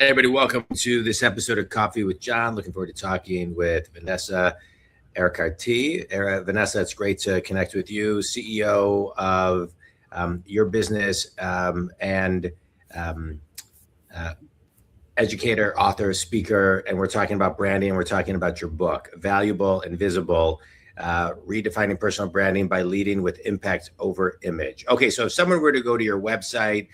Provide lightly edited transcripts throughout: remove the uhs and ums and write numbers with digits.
Hey everybody, welcome to this episode of Coffee with John. Looking forward to talking with Vanessa, Errecarte. Vanessa, it's great to connect with you, CEO of your business and uh, educator, author, speaker, and we're talking about branding. We're talking about your book, Valuable and Visible, Redefining Personal Branding by Leading with Impact over Image. Okay, so if someone were to go to your website,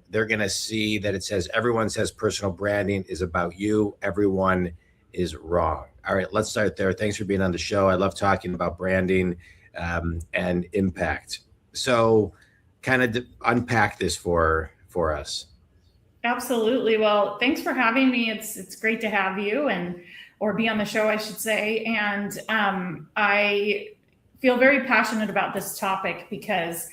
they're going to see that it says, everyone says personal branding is about you. Everyone is wrong. All right, let's start there. Thanks for being on the show. I love talking about branding and impact. So kind of unpack this for us. Absolutely. Well, thanks for having me. It's great to have you or be on the show, I should say. And I feel very passionate about this topic because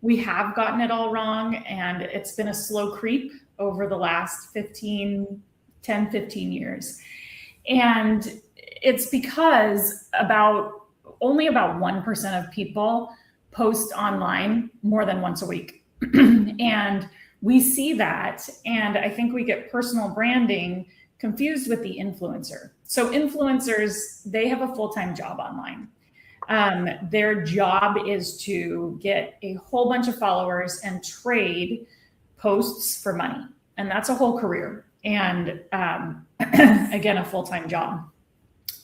we have gotten it all wrong, and it's been a slow creep over the last 10, 15 years. And it's because only about 1% of people post online more than once a week. And we see that, and I think we get personal branding confused with the influencer. So influencers, they have a full-time job online. Their job is to get a whole bunch of followers and trade posts for money. And that's a whole career. And again, a full-time job.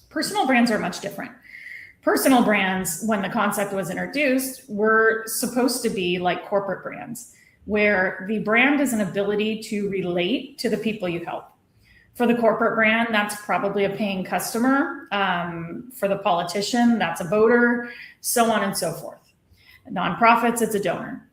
Personal brands are much different. Personal brands, when the concept was introduced, were supposed to be like corporate brands, where the brand is an ability to relate to the people you help. For the corporate brand, that's probably a paying customer. For the politician, that's a voter, so on and so forth. Nonprofits, it's a donor.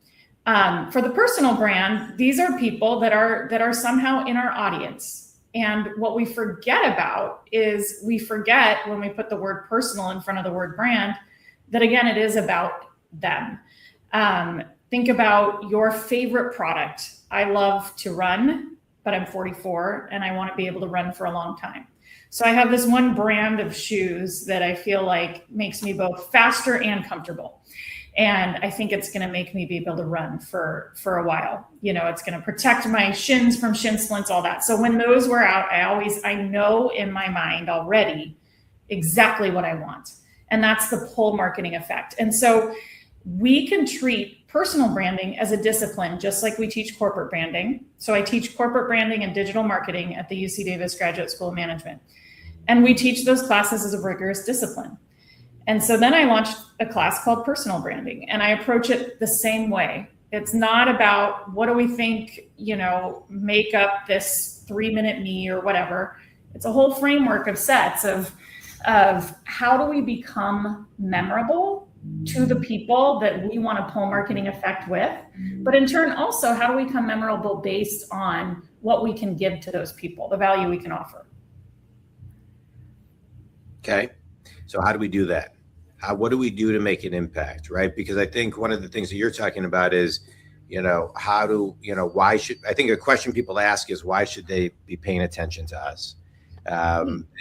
For the personal brand, these are people that are somehow in our audience. And what we forget about is we forget when we put the word personal in front of the word brand, that again, it is about them. Think about your favorite product. I love to run, but I'm 44 and I want to be able to run for a long time. So I have this one brand of shoes that I feel like makes me both faster and comfortable. And I think it's going to make me be able to run for a while. You know, it's going to protect my shins from shin splints, all that. So when those wear out, I know in my mind already exactly what I want. And that's the pull marketing effect. And so we can treat personal branding as a discipline, just like we teach corporate branding. So I teach corporate branding and digital marketing at the UC Davis Graduate School of Management. And we teach those classes as a rigorous discipline. And so then I launched a class called personal branding, and I approach it the same way. It's not about what do we think, make up this 3-minute me or whatever. It's a whole framework of sets of how do we become memorable to the people that we want to pull marketing effect with, but in turn also, how do we become memorable based on what we can give to those people, the value we can offer. Okay, so how do we do that? What do we do to make an impact, right? Because I think one of the things that you're talking about is, why should, I think a question people ask is, why should they be paying attention to us?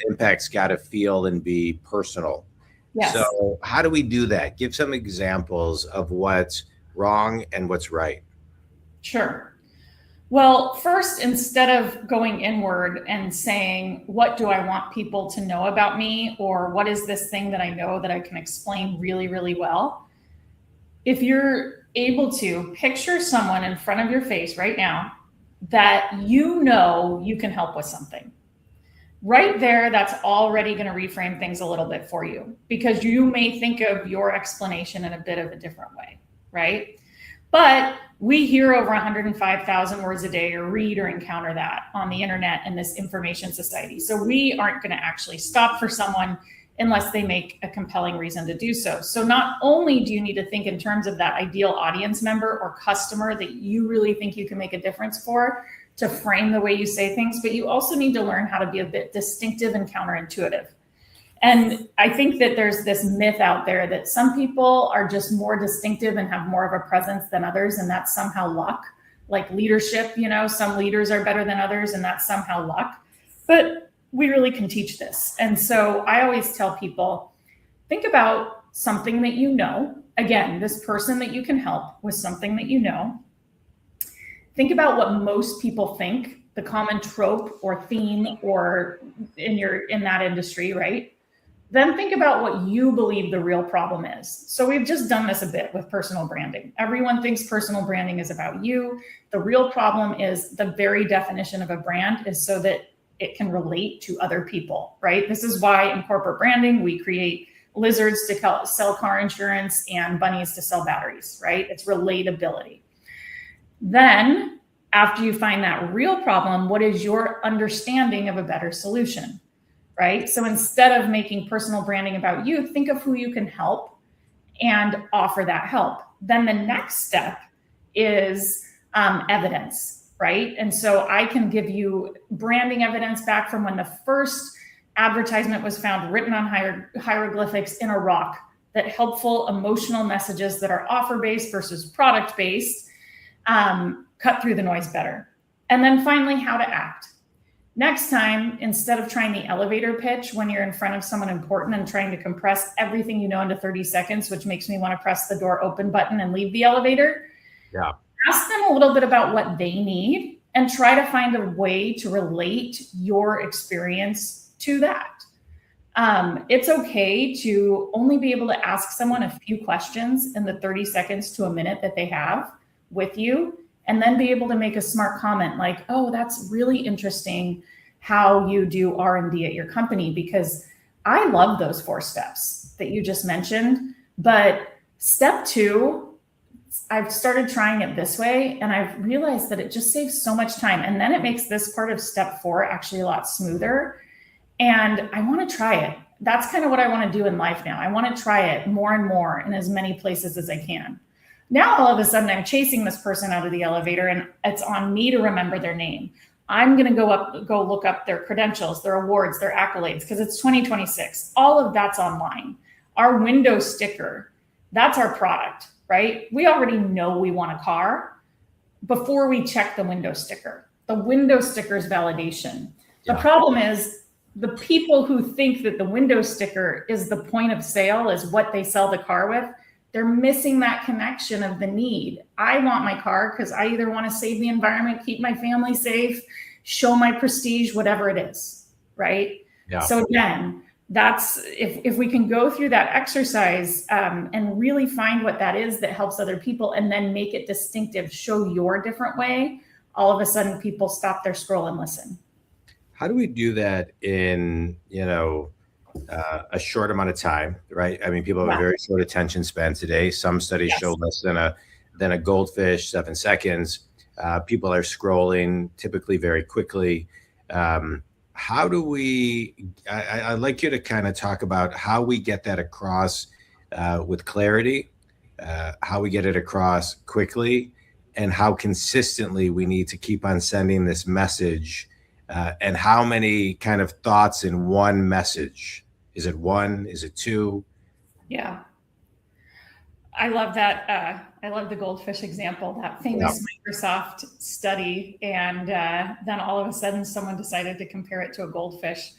Impact's got to feel and be personal. Yes. So how do we do that? Give some examples of what's wrong and what's right. Sure. Well, first, instead of going inward and saying, what do I want people to know about me? Or what is this thing that I know that I can explain really, really well? If you're able to picture someone in front of your face right now that you can help with something. Right there, that's already going to reframe things a little bit for you, because you may think of your explanation in a bit of a different way, right? But we hear over 105,000 words a day, or read or encounter that on the internet in this information society. So we aren't going to actually stop for someone unless they make a compelling reason to do so. So not only do you need to think in terms of that ideal audience member or customer that you really think you can make a difference for, to frame the way you say things, but you also need to learn how to be a bit distinctive and counterintuitive. And I think that there's this myth out there that some people are just more distinctive and have more of a presence than others, and that's somehow luck. Like leadership, some leaders are better than others, and that's somehow luck. But we really can teach this. And so I always tell people, think about something that you know. Again, this person that you can help with something that you know. Think about what most people think the common trope or theme or in that industry, right? Then think about what you believe the real problem is. So we've just done this a bit with personal branding. Everyone thinks personal branding is about you. The real problem is the very definition of a brand is so that it can relate to other people, right? This is why in corporate branding, we create lizards to sell car insurance and bunnies to sell batteries, right? It's relatability. Then after you find that real problem, what is your understanding of a better solution? Right? So instead of making personal branding about you, think of who you can help and offer that help. Then the next step is evidence, right? And so I can give you branding evidence back from when the first advertisement was found written on hieroglyphics in a rock, that helpful emotional messages that are offer-based versus product-based cut through the noise better. And then finally, how to act. Next time, instead of trying the elevator pitch when you're in front of someone important and trying to compress everything you know into 30 seconds, which makes me want to press the door open button and leave the elevator, ask them a little bit about what they need and try to find a way to relate your experience to that. It's okay to only be able to ask someone a few questions in the 30 seconds to a minute that they have with you, and then be able to make a smart comment like, oh, that's really interesting how you do R&D at your company, because I love those 4 steps that you just mentioned. But step 2, I've started trying it this way, and I've realized that it just saves so much time. And then it makes this part of step 4 actually a lot smoother. And I want to try it. That's kind of what I want to do in life now. I want to try it more and more in as many places as I can. Now, all of a sudden, I'm chasing this person out of the elevator, and it's on me to remember their name. I'm going to go look up their credentials, their awards, their accolades, because it's 2026. All of that's online. Our window sticker, that's our product, right? We already know we want a car before we check the window sticker. The window sticker is validation. The problem is the people who think that the window sticker is the point of sale, is what they sell the car with. They're missing that connection of the need. I want my car because I either want to save the environment, keep my family safe, show my prestige, whatever it is, right? Yeah. So again, that's if we can go through that exercise and really find what that is that helps other people, and then make it distinctive, show your different way, all of a sudden people stop their scroll and listen. How do we do that in, a short amount of time, right? I mean, people have a very short attention span today. Some studies show less than a goldfish, 7 seconds. People are scrolling typically very quickly. How do we, I'd like you to kind of talk about how we get that across with clarity, how we get it across quickly, and how consistently we need to keep on sending this message, and how many kind of thoughts in one message. Is it 1? Is it 2? Yeah. I love that. I love the goldfish example, that famous Microsoft study. And then all of a sudden someone decided to compare it to a goldfish.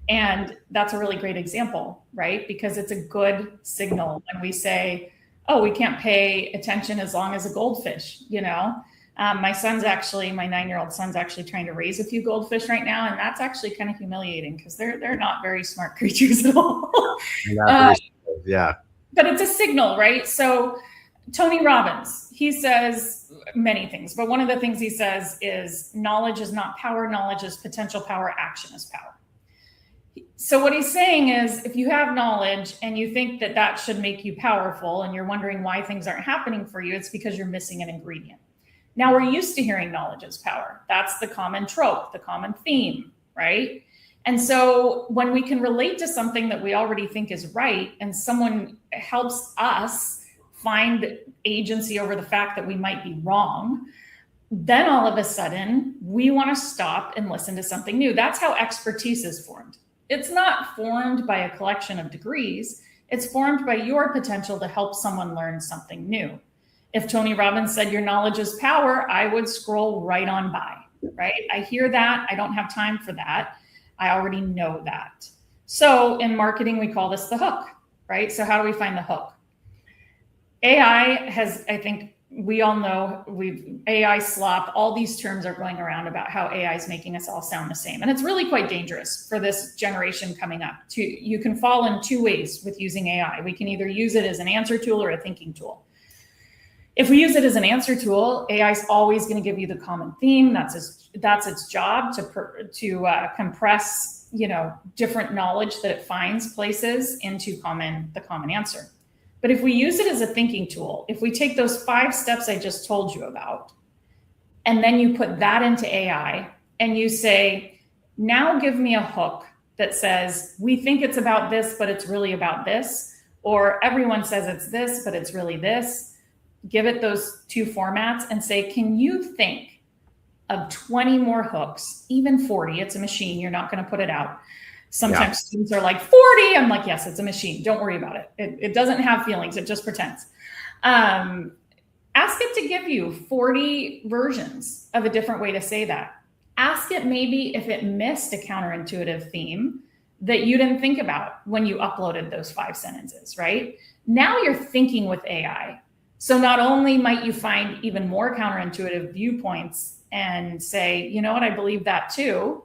And that's a really great example, right? Because it's a good signal when we say, oh, we can't pay attention as long as a goldfish, My 9-year-old son's actually trying to raise a few goldfish right now. And that's actually kind of humiliating because they're not very smart creatures at all. Yeah. But it's a signal, right? So Tony Robbins, he says many things, but one of the things he says is knowledge is not power. Knowledge is potential power. Action is power. So what he's saying is, if you have knowledge and you think that that should make you powerful and you're wondering why things aren't happening for you, it's because you're missing an ingredient. Now, we're used to hearing knowledge is power. That's the common trope, the common theme, right? And so when we can relate to something that we already think is right, and someone helps us find agency over the fact that we might be wrong, then all of a sudden we want to stop and listen to something new. That's how expertise is formed. It's not formed by a collection of degrees. It's formed by your potential to help someone learn something new. If Tony Robbins said your knowledge is power, I would scroll right on by, right? I hear that. I don't have time for that. I already know that. So in marketing, we call this the hook, right? So how do we find the hook? AI has, I think, we all know AI slop, all these terms are going around about how AI is making us all sound the same. And it's really quite dangerous for this generation coming up. You can fall in two ways with using AI. We can either use it as an answer tool or a thinking tool. If we use it as an answer tool, AI is always going to give you the common theme. That's its job, to compress, different knowledge that it finds places into the common answer. But if we use it as a thinking tool, if we take those 5 steps I just told you about, and then you put that into AI and you say, now give me a hook that says, we think it's about this, but it's really about this, or everyone says it's this, but it's really this. Give it those 2 formats and say, can you think of 20 more hooks, even 40? It's a machine. You're not going to put it out. Sometimes students are like 40. I'm like, yes, it's a machine. Don't worry about it. It doesn't have feelings. It just pretends. Ask it to give you 40 versions of a different way to say that. Ask it maybe if it missed a counterintuitive theme that you didn't think about when you uploaded those 5 sentences, right? Now you're thinking with AI. So not only might you find even more counterintuitive viewpoints and say, you know what, I believe that too.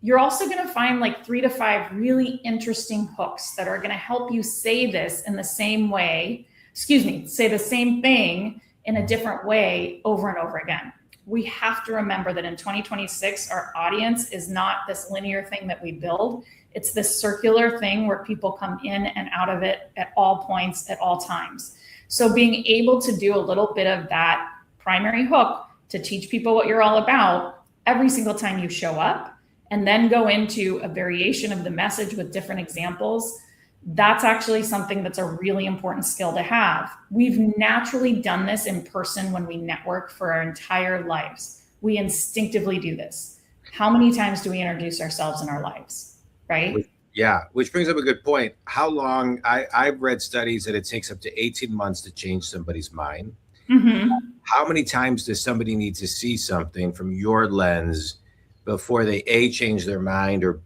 You're also going to find like 3 to 5 really interesting hooks that are going to help you say this in the same way, say the same thing in a different way over and over again. We have to remember that in 2026, our audience is not this linear thing that we build. It's this circular thing where people come in and out of it at all points, at all times. So being able to do a little bit of that primary hook to teach people what you're all about every single time you show up, and then go into a variation of the message with different examples, that's actually something that's a really important skill to have. We've naturally done this in person when we network for our entire lives. We instinctively do this. How many times do we introduce ourselves in our lives, right? Yeah, which brings up a good point. How long, I've read studies that it takes up to 18 months to change somebody's mind. Mm-hmm. How many times does somebody need to see something from your lens before they A, change their mind, or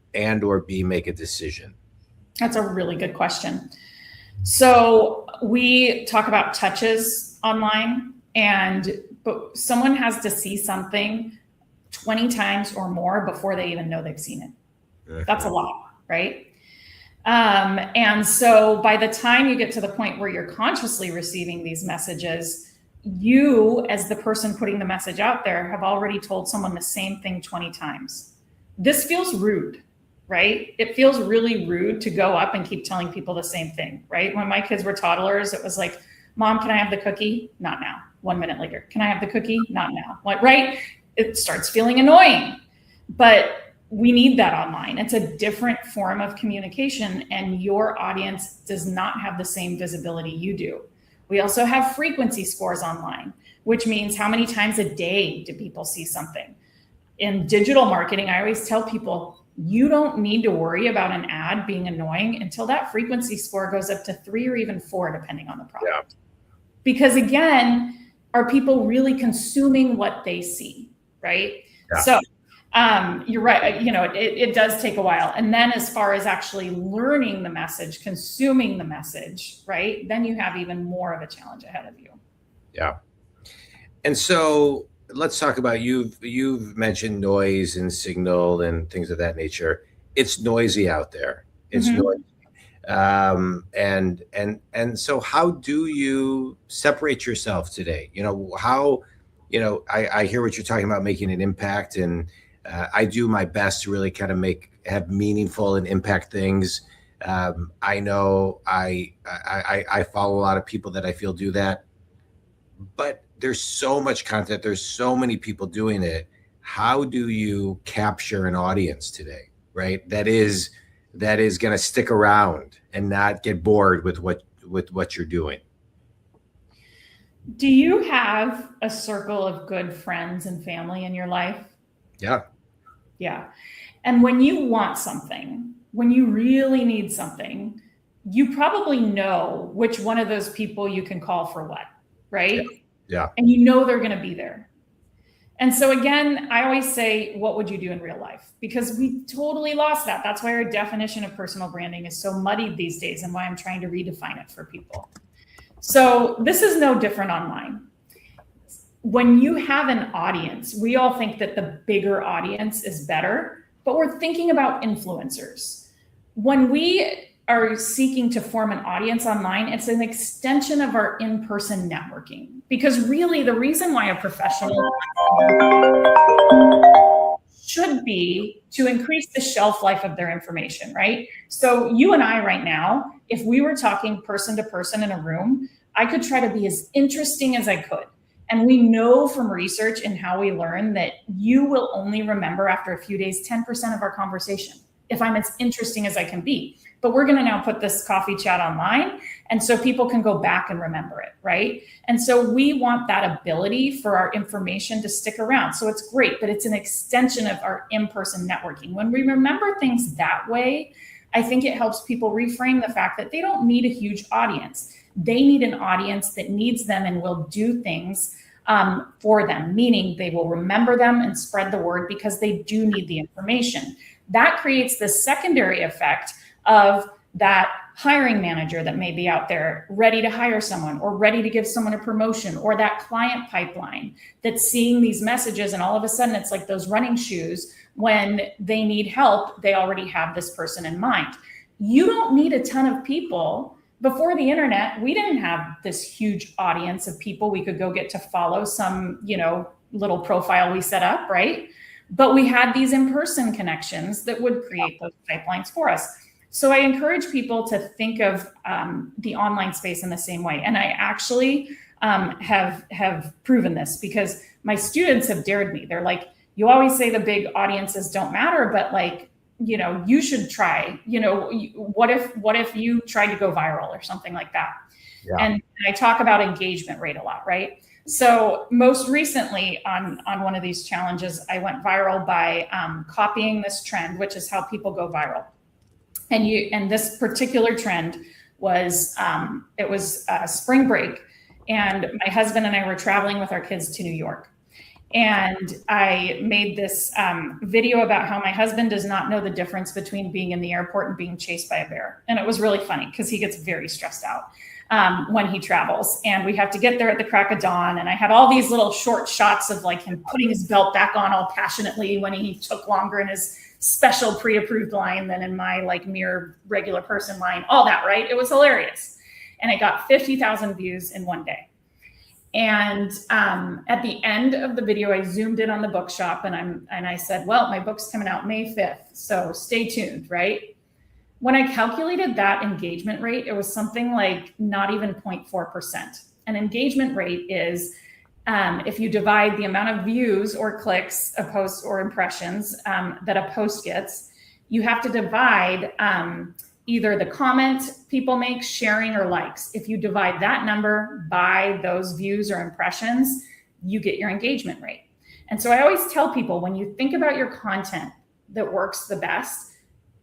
B, make a decision? That's a really good question. So we talk about touches online, but someone has to see something 20 times or more before they even know they've seen it. That's a lot, right? And so by the time you get to the point where you're consciously receiving these messages, you, as the person putting the message out there, have already told someone the same thing 20 times. This feels rude, right? It feels really rude to go up and keep telling people the same thing, right? When my kids were toddlers, it was like, Mom, can I have the cookie? Not now. 1 minute later, can I have the cookie? Not now. What, right? It starts feeling annoying, but we need that online. It's a different form of communication, and your audience does not have the same visibility you do. We also have frequency scores online, which means how many times a day do people see something. In digital marketing, I always tell people, you don't need to worry about an ad being annoying until that frequency score goes up to 3 or even 4, depending on the product. Yeah. Because again, are people really consuming what they see, right? Yeah. So you're right. It does take a while. And then as far as actually learning the message, consuming the message, right? Then you have even more of a challenge ahead of you. Yeah. And so let's talk about, you've mentioned noise and signal and things of that nature. It's noisy out there. It's noisy. And so how do you separate yourself today? I hear what you're talking about, making an impact, and I do my best to really kind of have meaningful and impact things. I know I follow a lot of people that I feel do that, but there's so much content. There's so many people doing it. How do you capture an audience today, right? That is going to stick around and not get bored with what you're doing. Do you have a circle of good friends and family in your life? Yeah. Yeah. And when you want something, when you really need something, you probably know which one of those people you can call for what, right? Yeah. And they're going to be there. And so again, I always say, what would you do in real life? Because we totally lost that. That's why our definition of personal branding is so muddied these days, and why I'm trying to redefine it for people. So this is no different online. when you have an audience, we all think that the bigger audience is better, but we're thinking about influencers. When we are seeking to form an audience online, it's an extension of our in-person networking. Because really the reason why a professional should be to increase the shelf life of their information, right? So you and I right now, if we were talking person to person in a room, I could try to be as interesting as I could. And we know from research and how we learn that you will only remember after a few days 10% of our conversation if I'm as interesting as I can be. But we're going to now put this coffee chat online, and so people can go back and remember it, right? And so we want that ability for our information to stick around. So it's great, but it's an extension of our in-person networking. When we remember things that way, I think it helps people reframe the fact that they don't need a huge audience. They need an audience that needs them and will do things for them, meaning they will remember them and spread the word because they do need the information. That creates the secondary effect of that hiring manager that may be out there ready to hire someone or ready to give someone a promotion, or that client pipeline that's seeing these messages and all of a sudden it's like those running shoes. When they need help, they already have this person in mind. You don't need a ton of people. Before the internet, we didn't have this huge audience of people we could go get to follow some, little profile we set up, right? But we had these in-person connections that would create those pipelines for us. So I encourage people to think of the online space in the same way. And I actually have proven this because my students have dared me. They're like, you always say the big audiences don't matter, but you should try, what if you tried to go viral or something like that? Yeah. And I talk about engagement rate a lot, right? So most recently on one of these challenges, I went viral by copying this trend, which is how people go viral. And this particular trend was, it was spring break, and my husband and I were traveling with our kids to New York. And I made this video about how my husband does not know the difference between being in the airport and being chased by a bear. And it was really funny because he gets very stressed out when he travels. And we have to get there at the crack of dawn. And I had all these little short shots of like him putting his belt back on all passionately when he took longer in his special pre-approved line than in my like mere regular person line, all that, right? It was hilarious. And it got 50,000 views in one day. And at the end of the video, I zoomed in on the bookshop and I said, well, my book's coming out May 5th, so stay tuned, right? When I calculated that engagement rate, it was something like not even 0.4%. An engagement rate is if you divide the amount of views or clicks a post or impressions that a post gets, you have to divide either the comment people make, sharing, or likes. If you divide that number by those views or impressions, you get your engagement rate. And so I always tell people, when you think about your content that works the best,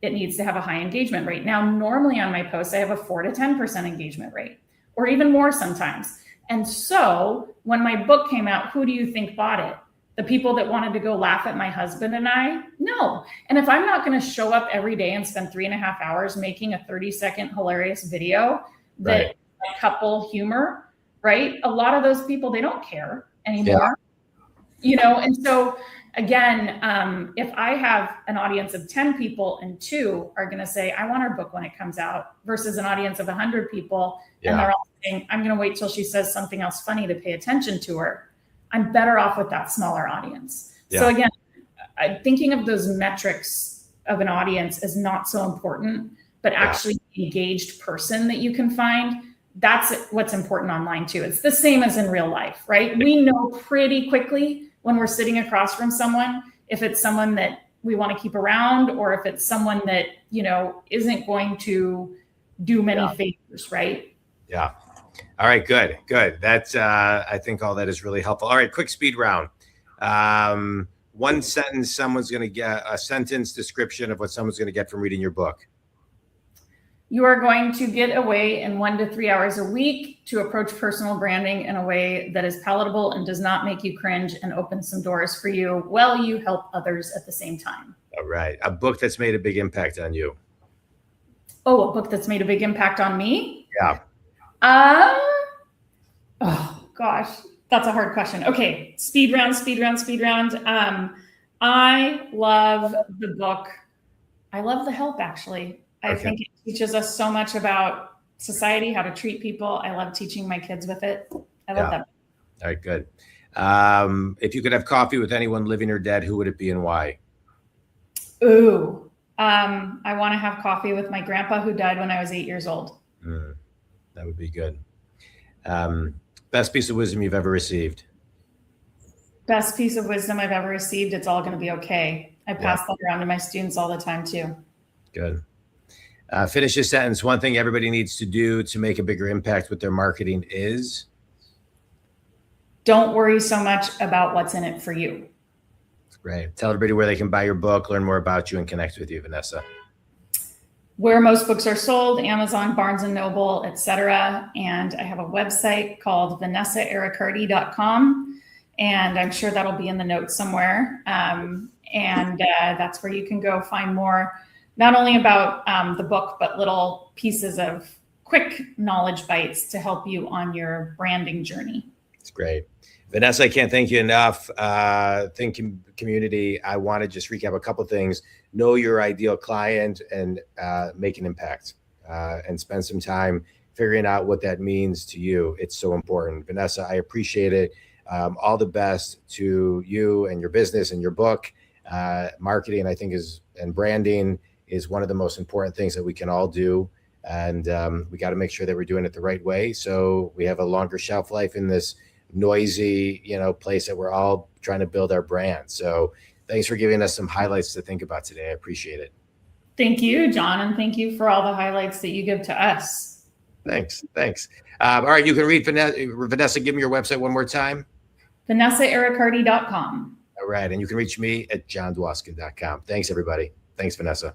it needs to have a high engagement rate. Now, normally on my posts, I have a 4 to 10% engagement rate, or even more sometimes. And so when my book came out, who do you think bought it? The people that wanted to go laugh at my husband and I? No. And if I'm not going to show up every day and spend 3.5 hours making a 30-second hilarious video that couple humor, right? A lot of those people, they don't care anymore, and so again, if I have an audience of 10 people and 2 are going to say, I want her book when it comes out, versus an audience of 100 people, and they're all saying, I'm going to wait till she says something else funny to pay attention to her, I'm better off with that smaller audience. Yeah. So again, thinking of those metrics of an audience is not so important, but actually the engaged person that you can find, that's what's important online too. It's the same as in real life, right? We know pretty quickly when we're sitting across from someone, if it's someone that we want to keep around, or if it's someone that, isn't going to do many favors, right? Yeah. All right, good. That's, I think all that is really helpful. All right, quick speed round. One sentence someone's going to get, a sentence description of what someone's going to get from reading your book. You are going to get away in 1 to 3 hours a week to approach personal branding in a way that is palatable and does not make you cringe, and open some doors for you while you help others at the same time. All right. A book that's made a big impact on you. Oh, a book that's made a big impact on me? Yeah. Oh gosh, That's a hard question. Okay, speed round. I love the book. I love The Help, actually. I think it teaches us so much about society, how to treat people. I love teaching my kids with it. I love that. All right, good. If you could have coffee with anyone living or dead, who would it be and why? Ooh, I want to have coffee with my grandpa who died when I was 8 years old. That would be good. Best piece of wisdom you've ever received? Best piece of wisdom I've ever received, it's all going to be okay. I pass that around to my students all the time too. Good. Finish this sentence. One thing everybody needs to do to make a bigger impact with their marketing is? Don't worry so much about what's in it for you. Great. Tell everybody where they can buy your book, learn more about you, and connect with you, Vanessa. Where most books are sold, Amazon, Barnes and Noble, etc. And I have a website called vanessaerrecarte.com, and I'm sure that'll be in the notes somewhere. That's where you can go find more, not only about the book, but little pieces of quick knowledge bites to help you on your branding journey. It's great. Vanessa, I can't thank you enough. Think community, I want to just recap a couple things. Know your ideal client and make an impact and spend some time figuring out what that means to you. It's so important. Vanessa, I appreciate it. All the best to you and your business and your book. Marketing, I think, and branding is one of the most important things that we can all do. And we got to make sure that we're doing it the right way, so we have a longer shelf life in this noisy, place that we're all trying to build our brand. So thanks for giving us some highlights to think about today. I appreciate it. Thank you, John. And thank you for all the highlights that you give to us. Thanks. All right. You can read Vanessa, give me your website one more time. vanessaerrecarte.com. All right. And you can reach me at johndwoskin.com. Thanks, everybody. Thanks, Vanessa.